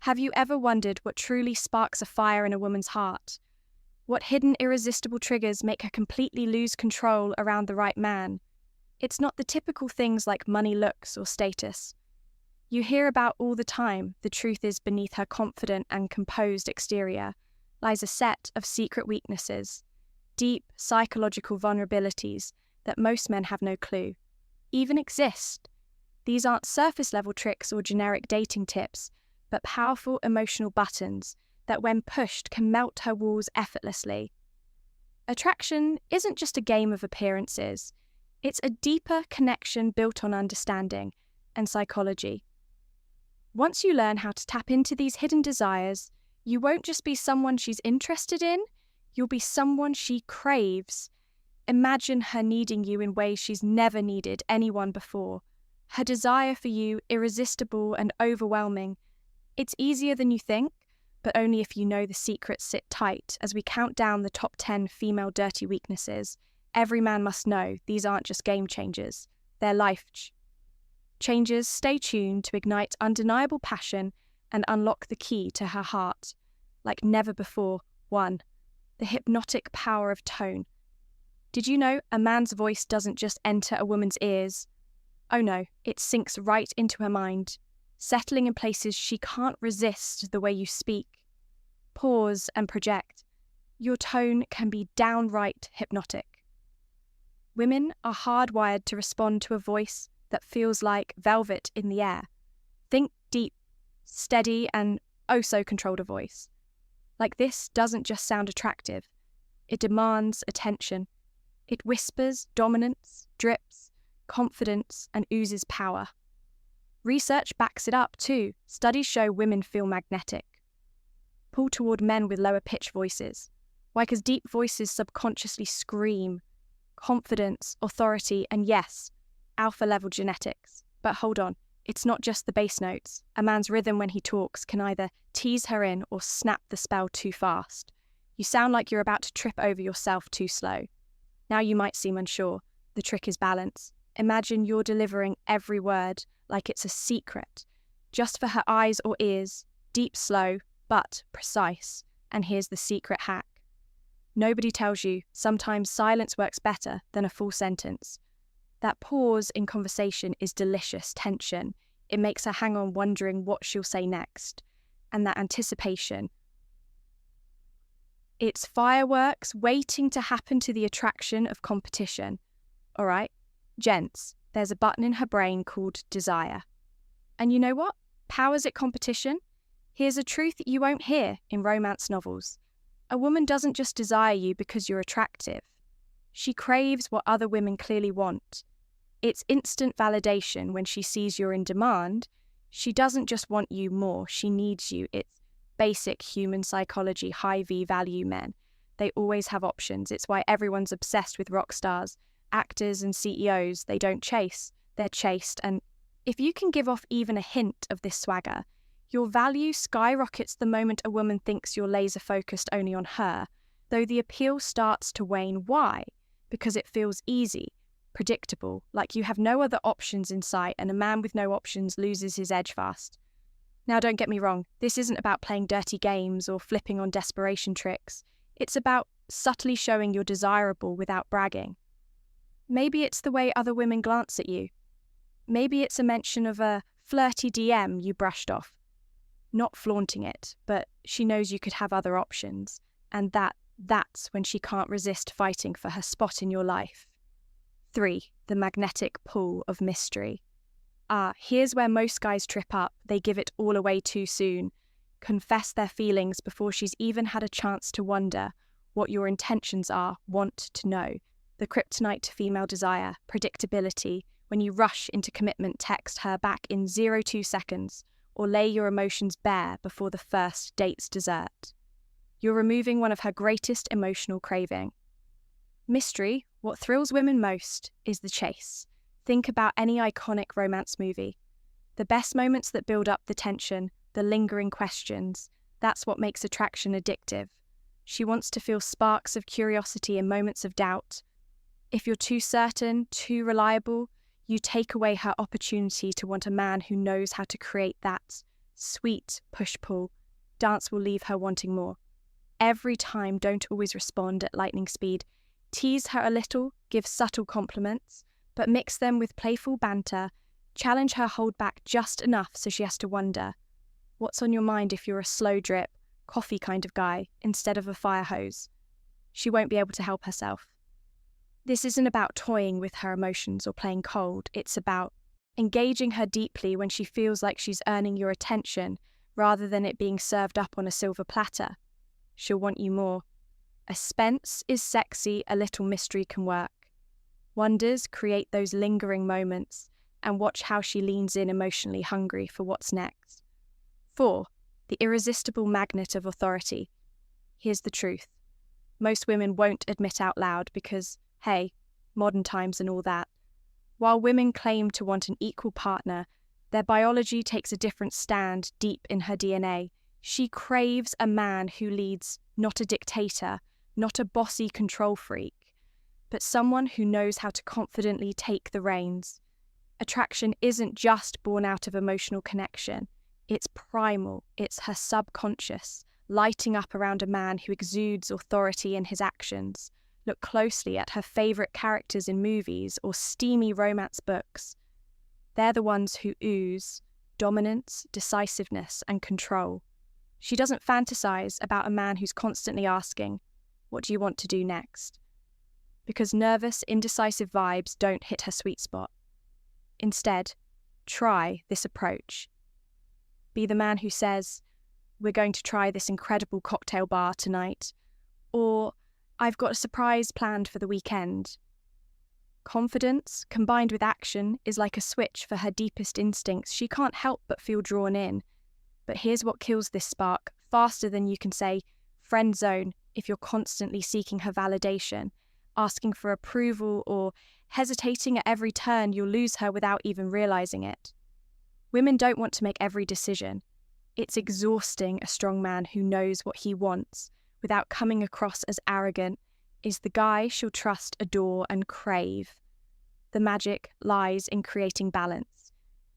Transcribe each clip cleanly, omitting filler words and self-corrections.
Have you ever wondered what truly sparks a fire in a woman's heart? What hidden irresistible triggers make her completely lose control around the right man? It's not the typical things like money, looks, or status. You hear about all the time. The truth is, beneath her confident and composed exterior lies a set of secret weaknesses, deep psychological vulnerabilities that most men have no clue even exist. These aren't surface-level tricks or generic dating tips, but powerful emotional buttons that, when pushed, can melt her walls effortlessly. Attraction isn't just a game of appearances. It's a deeper connection built on understanding and psychology. Once you learn how to tap into these hidden desires, you won't just be someone she's interested in, you'll be someone she craves. Imagine her needing you in ways she's never needed anyone before. Her desire for you irresistible and overwhelming. It's easier than you think, but only if you know the secrets sit tight as we count down the top 10 female dirty weaknesses. Every man must know these aren't just game changers, they're life changers. Stay tuned to ignite undeniable passion and unlock the key to her heart like never before. 1. The hypnotic power of tone. Did you know a man's voice doesn't just enter a woman's ears? Oh no, it sinks right into her mind, settling in places she can't resist. The way you speak, pause, and project. Your tone can be downright hypnotic. Women are hardwired to respond to a voice that feels like velvet in the air. Think deep, steady, and oh so controlled a voice. Like this doesn't just sound attractive. It demands attention. It whispers dominance, drips confidence, and oozes power. Research backs it up too. Studies show women feel magnetic, pull toward men with lower pitch voices. Why? Because deep voices subconsciously scream confidence, authority, and yes, alpha level genetics. But hold on, it's not just the bass notes. A man's rhythm when he talks can either tease her in or snap the spell too fast. You sound like you're about to trip over yourself too slow. Now you might seem unsure. The trick is balance. Imagine you're delivering every word like it's a secret, just for her eyes or ears, deep, slow, but precise. And here's the secret hack. Nobody tells you sometimes silence works better than a full sentence. That pause in conversation is delicious tension. It makes her hang on wondering what she'll say next. And that anticipation. It's fireworks waiting to happen to the attraction of competition. All right, gents, there's a button in her brain called desire. And you know what? Powers it competition? Here's a truth that you won't hear in romance novels. A woman doesn't just desire you because you're attractive. She craves what other women clearly want. It's instant validation when she sees you're in demand. She doesn't just want you more, she needs you. It's basic human psychology, high V value men. They always have options. It's why everyone's obsessed with rock stars. Actors and CEOs, they don't chase, they're chased. And if you can give off even a hint of this swagger, your value skyrockets the moment a woman thinks you're laser focused only on her, though the appeal starts to wane. Why? Because it feels easy, predictable, like you have no other options in sight, and a man with no options loses his edge fast. Now don't get me wrong, this isn't about playing dirty games or flipping on desperation tricks. It's about subtly showing you're desirable without bragging. Maybe it's the way other women glance at you. Maybe it's a mention of a flirty DM you brushed off. Not flaunting it, but she knows you could have other options, and that's when she can't resist fighting for her spot in your life. 3. The magnetic pull of mystery. Here's where most guys trip up. They give it all away too soon, confess their feelings before she's even had a chance to wonder what your intentions are, want to know. The kryptonite to female desire, predictability. When you rush into commitment, text her back in 0.2 seconds, or lay your emotions bare before the first date's dessert. You're removing one of her greatest emotional craving. Mystery, what thrills women most, is the chase. Think about any iconic romance movie. The best moments that build up the tension, the lingering questions, that's what makes attraction addictive. She wants to feel sparks of curiosity in moments of doubt. If you're too certain, too reliable, you take away her opportunity to want a man who knows how to create that sweet push-pull. Dance will leave her wanting more. Every time, don't always respond at lightning speed. Tease her a little, give subtle compliments, but mix them with playful banter. Challenge her hold back just enough so she has to wonder, what's on your mind if you're a slow drip, coffee kind of guy instead of a fire hose? She won't be able to help herself. This isn't about toying with her emotions or playing cold. It's about engaging her deeply when she feels like she's earning your attention rather than it being served up on a silver platter. She'll want you more. A Spence is sexy, a little mystery can work. Wonders create those lingering moments, and watch how she leans in emotionally hungry for what's next. 4. The irresistible magnet of authority. Here's the truth. Most women won't admit out loud because, hey, modern times and all that. While women claim to want an equal partner, their biology takes a different stand deep in her DNA. She craves a man who leads, not a dictator, not a bossy control freak, but someone who knows how to confidently take the reins. Attraction isn't just born out of emotional connection. It's primal. It's her subconscious, lighting up around a man who exudes authority in his actions. Look closely at her favourite characters in movies or steamy romance books. They're the ones who ooze dominance, decisiveness, and control. She doesn't fantasize about a man who's constantly asking, "What do you want to do next?" Because nervous, indecisive vibes don't hit her sweet spot. Instead, try this approach. Be the man who says, "We're going to try this incredible cocktail bar tonight," or "I've got a surprise planned for the weekend." Confidence, combined with action, is like a switch for her deepest instincts. She can't help but feel drawn in. But here's what kills this spark, faster than you can say, friend zone, if you're constantly seeking her validation, asking for approval, or hesitating at every turn. You'll lose her without even realizing it. Women don't want to make every decision. It's exhausting. A strong man who knows what he wants without coming across as arrogant is the guy she'll trust, adore, and crave. The magic lies in creating balance.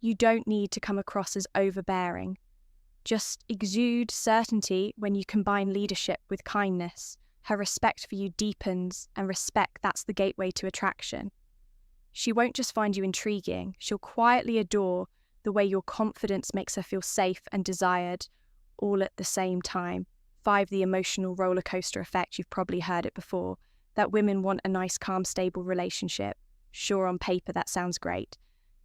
You don't need to come across as overbearing. Just exude certainty when you combine leadership with kindness. Her respect for you deepens, and respect, that's the gateway to attraction. She won't just find you intriguing, she'll quietly adore the way your confidence makes her feel safe and desired, all at the same time. 5. The emotional roller coaster effect. You've probably heard it before, that women want a nice, calm, stable relationship. Sure, on paper that sounds great.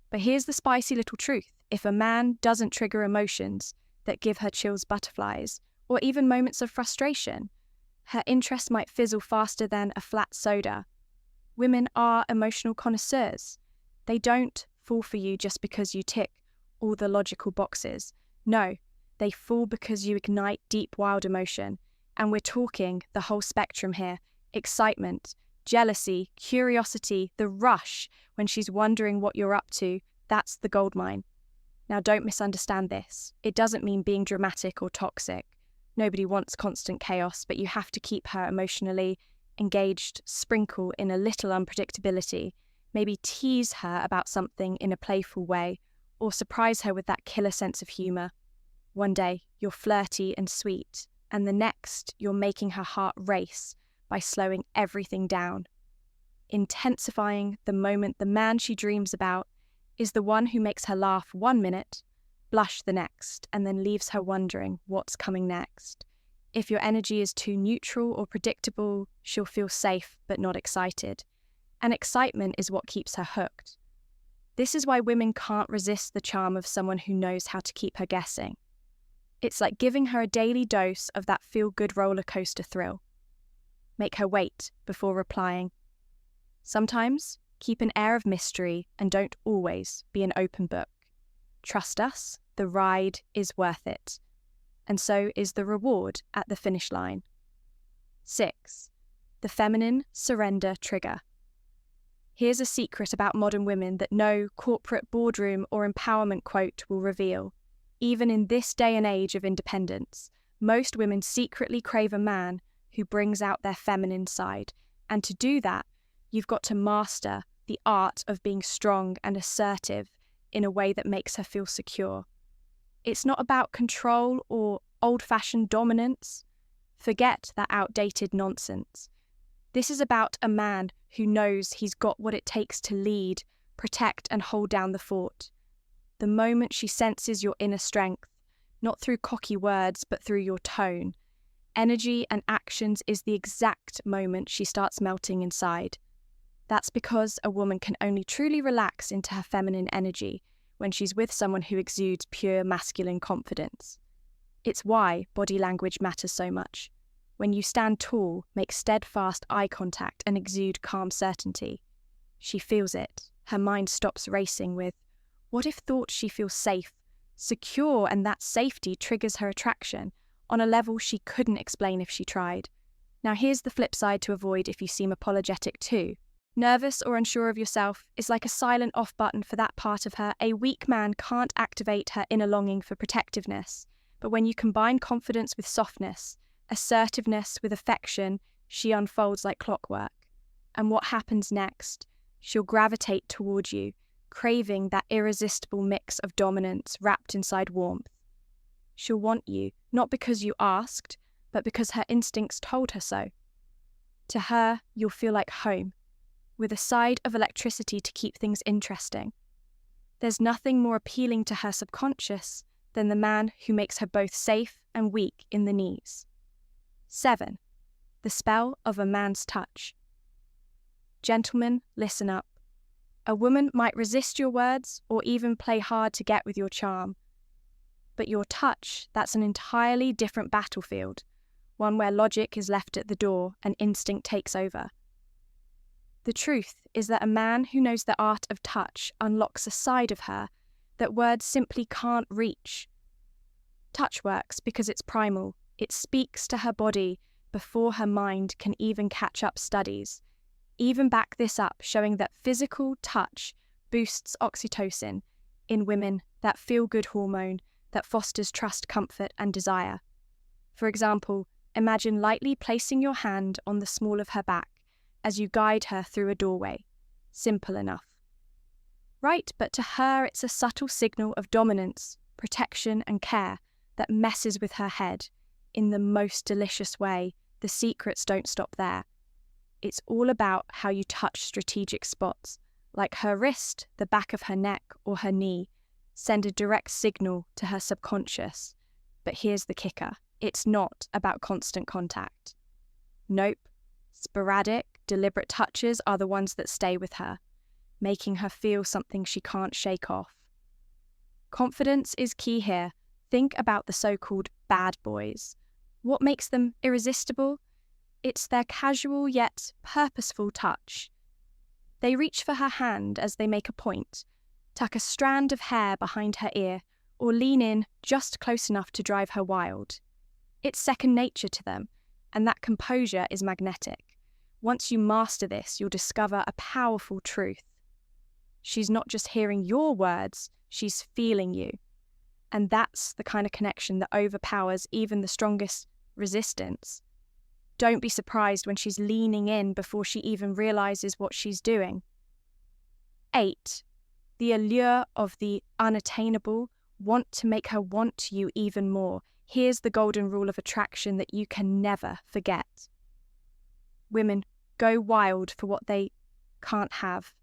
But here's the spicy little truth. If a man doesn't trigger emotions that give her chills, butterflies, or even moments of frustration, her interest might fizzle faster than a flat soda. Women are emotional connoisseurs. They don't fall for you just because you tick all the logical boxes. No, they fall because you ignite deep, wild emotion. And we're talking the whole spectrum here. Excitement, jealousy, curiosity, the rush when she's wondering what you're up to. That's the goldmine. Now, don't misunderstand this. It doesn't mean being dramatic or toxic. Nobody wants constant chaos, but you have to keep her emotionally engaged, sprinkle in a little unpredictability, maybe tease her about something in a playful way, or surprise her with that killer sense of humour. One day, you're flirty and sweet, and the next, you're making her heart race by slowing everything down. Intensifying the moment. The man she dreams about is the one who makes her laugh 1 minute, blush the next, and then leaves her wondering what's coming next. If your energy is too neutral or predictable, she'll feel safe but not excited. And excitement is what keeps her hooked. This is why women can't resist the charm of someone who knows how to keep her guessing. It's like giving her a daily dose of that feel-good roller coaster thrill. Make her wait before replying. Sometimes, keep an air of mystery and don't always be an open book. Trust us, the ride is worth it. And so is the reward at the finish line. 6. The feminine surrender trigger. Here's a secret about modern women that no corporate boardroom or empowerment quote will reveal. Even in this day and age of independence, most women secretly crave a man who brings out their feminine side. And to do that, you've got to master the art of being strong and assertive in a way that makes her feel secure. It's not about control or old-fashioned dominance. Forget that outdated nonsense. This is about a man who knows he's got what it takes to lead, protect, and hold down the fort. The moment she senses your inner strength, not through cocky words, but through your tone, energy, and actions, is the exact moment she starts melting inside. That's because a woman can only truly relax into her feminine energy when she's with someone who exudes pure masculine confidence. It's why body language matters so much. When you stand tall, make steadfast eye contact, and exude calm certainty. She feels it. Her mind stops racing with, what if thought she feels safe, secure, and that safety triggers her attraction on a level she couldn't explain if she tried. Now here's the flip side to avoid if you seem apologetic too. Nervous or unsure of yourself is like a silent off button for that part of her. A weak man can't activate her inner longing for protectiveness, but when you combine confidence with softness, assertiveness with affection, she unfolds like clockwork. And what happens next? She'll gravitate toward you, craving that irresistible mix of dominance wrapped inside warmth. She'll want you, not because you asked, but because her instincts told her so. To her, you'll feel like home, with a side of electricity to keep things interesting. There's nothing more appealing to her subconscious than the man who makes her both safe and weak in the knees. 7. The spell of a man's touch. Gentlemen, listen up. A woman might resist your words or even play hard to get with your charm. But your touch, that's an entirely different battlefield, one where logic is left at the door and instinct takes over. The truth is that a man who knows the art of touch unlocks a side of her that words simply can't reach. Touch works because it's primal. It speaks to her body before her mind can even catch up. Studies even back this up, showing that physical touch boosts oxytocin in women, that feel-good hormone that fosters trust, comfort, and desire. For example, imagine lightly placing your hand on the small of her back as you guide her through a doorway. Simple enough. Right, but to her it's a subtle signal of dominance, protection, and care that messes with her head in the most delicious way. The secrets don't stop there. It's all about how you touch strategic spots, like her wrist, the back of her neck, or her knee. Send a direct signal to her subconscious. But here's the kicker. It's not about constant contact. Nope. Sporadic, deliberate touches are the ones that stay with her, making her feel something she can't shake off. Confidence is key here. Think about the so-called bad boys. What makes them irresistible? It's their casual yet purposeful touch. They reach for her hand as they make a point, tuck a strand of hair behind her ear, or lean in just close enough to drive her wild. It's second nature to them, and that composure is magnetic. Once you master this, you'll discover a powerful truth. She's not just hearing your words, she's feeling you. And that's the kind of connection that overpowers even the strongest resistance. Don't be surprised when she's leaning in before she even realizes what she's doing. 8. The allure of the unattainable. Want to make her want you even more. Here's the golden rule of attraction that you can never forget. Women, go wild for what they can't have.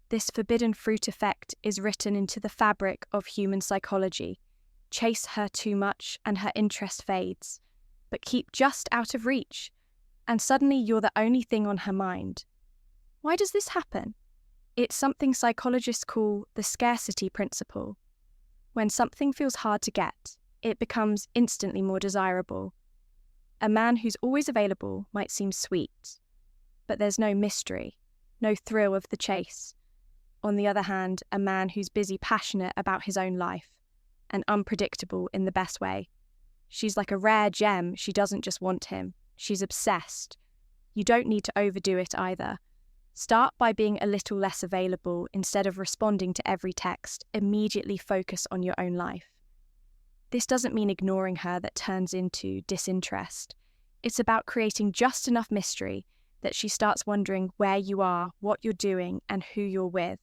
This forbidden fruit effect is written into the fabric of human psychology. Chase her too much and her interest fades, but keep just out of reach, and suddenly you're the only thing on her mind. Why does this happen? It's something psychologists call the scarcity principle. When something feels hard to get, it becomes instantly more desirable. A man who's always available might seem sweet, but there's no mystery, no thrill of the chase. On the other hand, a man who's busy, passionate about his own life, and unpredictable in the best way. She's like a rare gem. She doesn't just want him. She's obsessed. You don't need to overdo it either. Start by being a little less available. Instead of responding to every text, immediately focus on your own life. This doesn't mean ignoring her that turns into disinterest. It's about creating just enough mystery that she starts wondering where you are, what you're doing, and who you're with.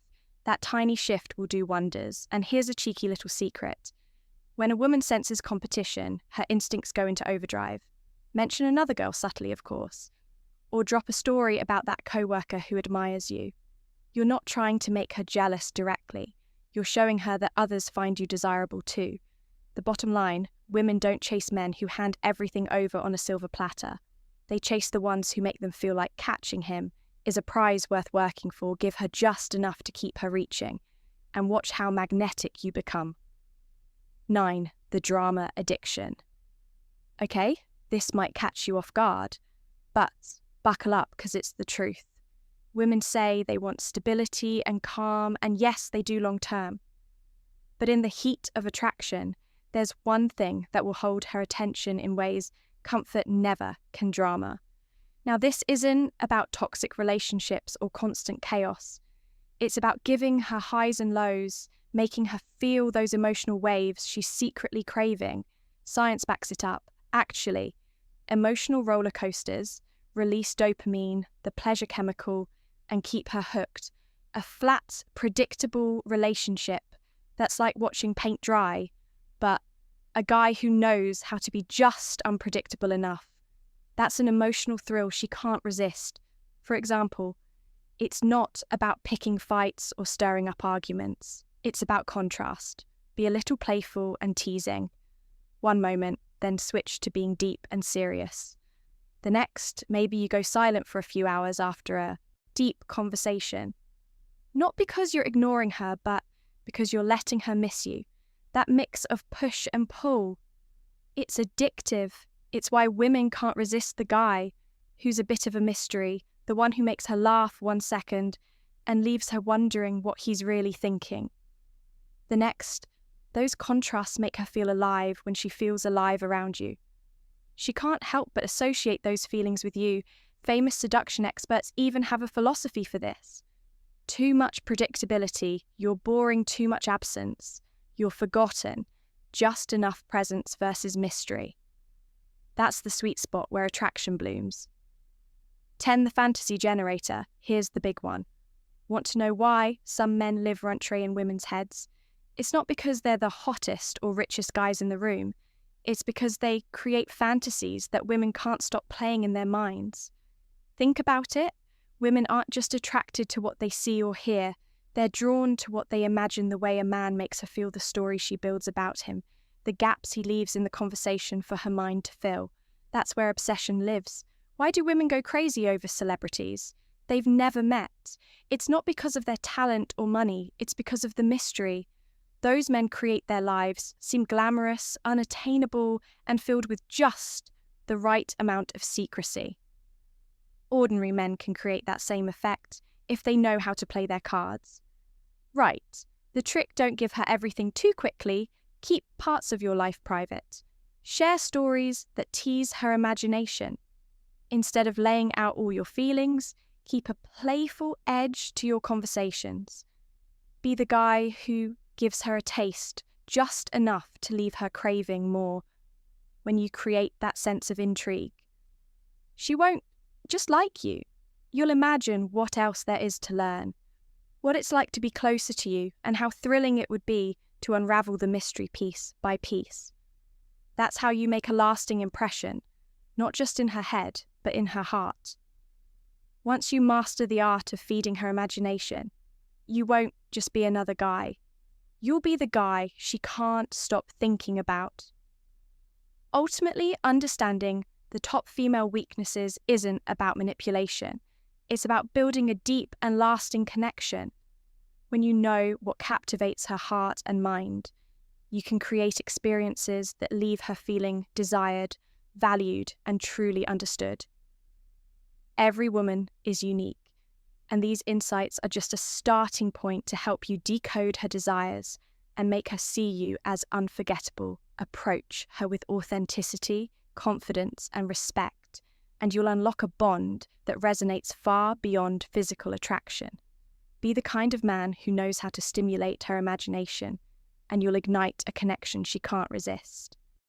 That tiny shift will do wonders. And here's a cheeky little secret. When a woman senses competition, her instincts go into overdrive. Mention another girl subtly, of course. Or drop a story about that coworker who admires you. You're not trying to make her jealous directly. You're showing her that others find you desirable too. The bottom line, women don't chase men who hand everything over on a silver platter. They chase the ones who make them feel like catching him is a prize worth working for, give her just enough to keep her reaching, and watch how magnetic you become. 9. The drama addiction. Okay, this might catch you off guard, but buckle up because it's the truth. Women say they want stability and calm, and yes, they do long term. But in the heat of attraction, there's one thing that will hold her attention in ways comfort never can. Drama. Now, this isn't about toxic relationships or constant chaos. It's about giving her highs and lows, making her feel those emotional waves she's secretly craving. Science backs it up. Actually, emotional roller coasters release dopamine, the pleasure chemical, and keep her hooked. A flat, predictable relationship that's like watching paint dry, but a guy who knows how to be just unpredictable enough. That's an emotional thrill she can't resist. For example, it's not about picking fights or stirring up arguments. It's about contrast. Be a little playful and teasing. One moment, then switch to being deep and serious. The next, maybe you go silent for a few hours after a deep conversation. Not because you're ignoring her, but because you're letting her miss you. That mix of push and pull. It's addictive. It's why women can't resist the guy who's a bit of a mystery, the one who makes her laugh 1 second and leaves her wondering what he's really thinking. The next, those contrasts make her feel alive when she feels alive around you. She can't help but associate those feelings with you. Famous seduction experts even have a philosophy for this. Too much predictability, you're boring, too much absence, you're forgotten, just enough presence versus mystery. That's the sweet spot where attraction blooms. 10. The fantasy generator. Here's the big one. Want to know why some men live rent-free in women's heads? It's not because they're the hottest or richest guys in the room. It's because they create fantasies that women can't stop playing in their minds. Think about it. Women aren't just attracted to what they see or hear. They're drawn to what they imagine, the way a man makes her feel, the story she builds about him, the gaps he leaves in the conversation for her mind to fill. That's where obsession lives. Why do women go crazy over celebrities they've never met? It's not because of their talent or money. It's because of the mystery. Those men create their lives, seem glamorous, unattainable, and filled with just the right amount of secrecy. Ordinary men can create that same effect if they know how to play their cards. Right, the trick: don't give her everything too quickly. Keep parts of your life private. Share stories that tease her imagination. Instead of laying out all your feelings, keep a playful edge to your conversations. Be the guy who gives her a taste, just enough to leave her craving more. When you create that sense of intrigue, she won't just like you. You'll imagine what else there is to learn, what it's like to be closer to you, and how thrilling it would be to unravel the mystery piece by piece. That's how you make a lasting impression, not just in her head, but in her heart. Once you master the art of feeding her imagination, you won't just be another guy. You'll be the guy she can't stop thinking about. Ultimately, understanding the top female weaknesses isn't about manipulation. It's about building a deep and lasting connection. When you know what captivates her heart and mind, you can create experiences that leave her feeling desired, valued, and truly understood. Every woman is unique, and these insights are just a starting point to help you decode her desires and make her see you as unforgettable. Approach her with authenticity, confidence, and respect, and you'll unlock a bond that resonates far beyond physical attraction. Be the kind of man who knows how to stimulate her imagination, and you'll ignite a connection she can't resist.